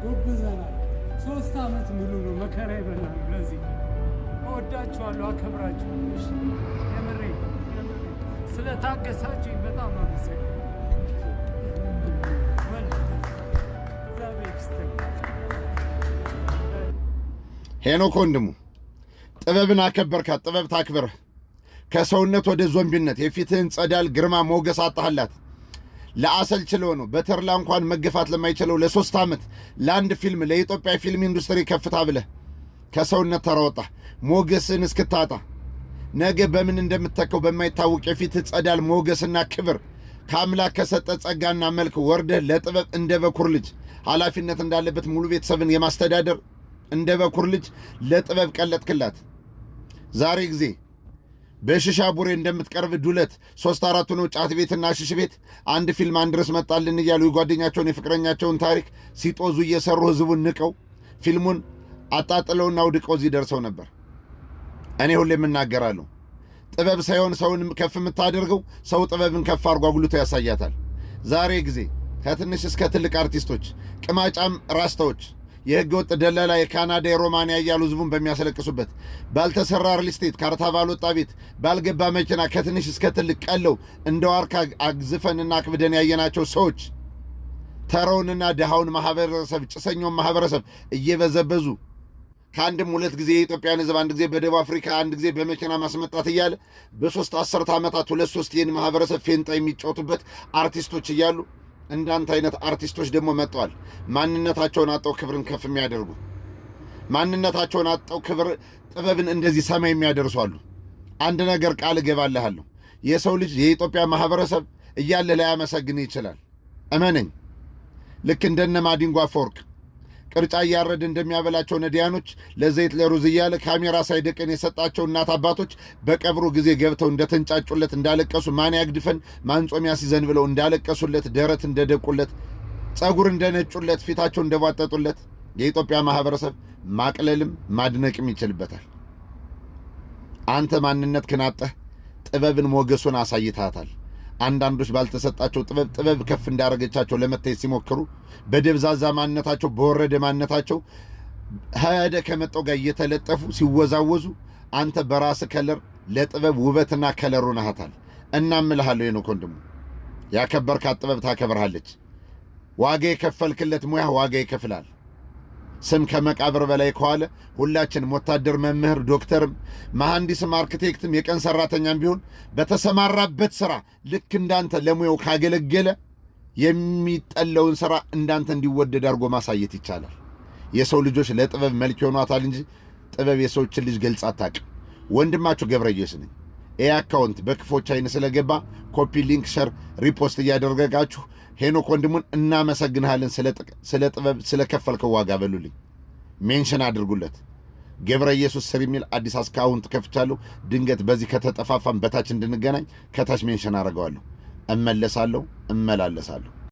ጎብዘናል። 3 ዓመት ሙሉ ነው መከራ ይበላል። ለዚህ እወዳችኋለሁ፣ አከብራችኋለሁ። እሺ የምሬ ስለታገሳችሁኝ በጣም አመሰግናለሁ። ሄኖክ ወንድሙ ጥበብን አከበርካት፣ ጥበብ ታክብርህ። ከሰውነት ወደ ዞምቢነት የፊትህን ጸዳል ግርማ ሞገስ አጣህላት። ለአሰል ችለው ነው በተርላ እንኳን መገፋት ለማይችለው ለ3 ዓመት ለአንድ ፊልም ለኢትዮጵያ ፊልም ኢንዱስትሪ ከፍታ ብለህ ከሰውነት ተራወጣህ ሞገስን እስክታጣ ነገ በምን እንደምትተከው በማይታወቅ የፊትህ ጸዳል ሞገስና ክብር ከአምላክ ከሰጠ ጸጋና መልክ ወርደህ ለጥበብ እንደ በኩር ልጅ ኃላፊነት እንዳለበት ሙሉ ቤተሰብን የማስተዳደር እንደ በኩር ልጅ ለጥበብ ቀለጥክላት። ዛሬ ጊዜ በሽሻ ቡሬ እንደምትቀርብ ዱለት 3-4 ነው ጫት ቤትና ሽሽ ቤት አንድ ፊልም አንድ ርዕስ መጣልን እያሉ የጓደኛቸውን የፍቅረኛቸውን ታሪክ ሲጦዙ እየሰሩ ህዝቡን ንቀው ፊልሙን አጣጥለውና አውድቀው እዚህ ደርሰው ነበር። እኔ ሁሌም እናገራለሁ፣ ጥበብ ሳይሆን ሰውን ከፍ የምታደርገው ሰው ጥበብን ከፍ አድርጎ አጉልቶ ያሳያታል። ዛሬ ጊዜ ከትንሽ እስከ ትልቅ አርቲስቶች፣ ቅማጫም ራስታዎች፣ የህገ ወጥ ደላላ የካናዳ የሮማንያ እያሉ ህዝቡን በሚያስለቅሱበት ባልተሰራ ሪል ስቴት ካርታ ባልወጣ ቤት ባልገባ መኪና ከትንሽ እስከ ትልቅ ቀለው እንደ ዋርካ አግዝፈንና አክብደን ያየናቸው ሰዎች ተራውንና ድሃውን ማህበረሰብ ጭሰኛውን ማህበረሰብ እየበዘበዙ ከአንድም 2 ጊዜ የኢትዮጵያን ህዝብ አንድ ጊዜ በደቡብ አፍሪካ አንድ ጊዜ በመኪና ማስመጣት እያለ በ3 10 ዓመታት 2-3 ይህን ማህበረሰብ ፌንጣ የሚጫወቱበት አርቲስቶች እያሉ እንዳንተ አይነት አርቲስቶች ደግሞ መጥተዋል። ማንነታቸውን አጣው ክብርን ከፍ የሚያደርጉ ማንነታቸውን አጣው ክብር ጥበብን እንደዚህ ሰማይ የሚያደርሱ አሉ። አንድ ነገር ቃል እገባልሃለሁ፣ የሰው ልጅ የኢትዮጵያ ማህበረሰብ እያለ ላያመሰግን ይችላል። እመነኝ። ልክ እንደነ ማዲንጎ አፈወርቅ ቅርጫ እያረድ እንደሚያበላቸው ነዲያኖች ለዘይት ለሩዝ እያለ ካሜራ ሳይደቀን የሰጣቸው እናት አባቶች በቀብሩ ጊዜ ገብተው እንደተንጫጩለት እንዳለቀሱ ማን ያግድፈን ማንጾም ያስይዘን ብለው እንዳለቀሱለት ደረት እንደደቁለት ጸጉር እንደነጩለት ፊታቸው እንደቧጠጡለት የኢትዮጵያ ማህበረሰብ ማቅለልም ማድነቅም ይችልበታል። አንተ ማንነት ክናጠህ ጥበብን ሞገሱን አሳይታታል። አንዳንዶች ባልተሰጣቸው ጥበብ ከፍ እንዳረገቻቸው ለመታየት ሲሞክሩ በደብዛዛ ማንነታቸው በወረደ ማንነታቸው ሄደ ከመጣው ጋር እየተለጠፉ ሲወዛወዙ አንተ በራስ ከለር ለጥበብ ውበትና ከለሩ ነሃታል። እናምልሃለሁ የኖክ ወንድሙ ያከበርካት ጥበብ ታከብርሃለች። ዋጋ የከፈልክለት ሙያ ዋጋ ይከፍላል። ስም ከመቃብር በላይ ከዋለ ሁላችንም ወታደር፣ መምህር፣ ዶክተርም፣ መሐንዲስም፣ አርክቴክትም የቀን ሰራተኛም ቢሆን በተሰማራበት ሥራ ልክ እንዳንተ ለሙያው ካገለገለ የሚጠለውን ሥራ እንዳንተ እንዲወደድ አድርጎ ማሳየት ይቻላል። የሰው ልጆች ለጥበብ መልክ ይሆኗታል እንጂ ጥበብ የሰዎችን ልጅ ገልጻ አታውቅም። ወንድማችሁ ገብረየስ ነኝ። ይህ አካውንት በክፎች አይን ስለገባ ኮፒ፣ ሊንክ፣ ሸር፣ ሪፖስት እያደረጋችሁ ሄኖክ ወንድሙን እናመሰግንሃለን ስለ ጥበብ ስለ ከፈልከው ዋጋ በሉልኝ። ሜንሽን አድርጉለት። ገብረ ኢየሱስ ስር የሚል አዲስ አካውንት ከፍቻለሁ። ድንገት በዚህ ከተጠፋፋን በታች እንድንገናኝ ከታች ሜንሽን አደርገዋለሁ። እመለሳለሁ፣ እመላለሳለሁ።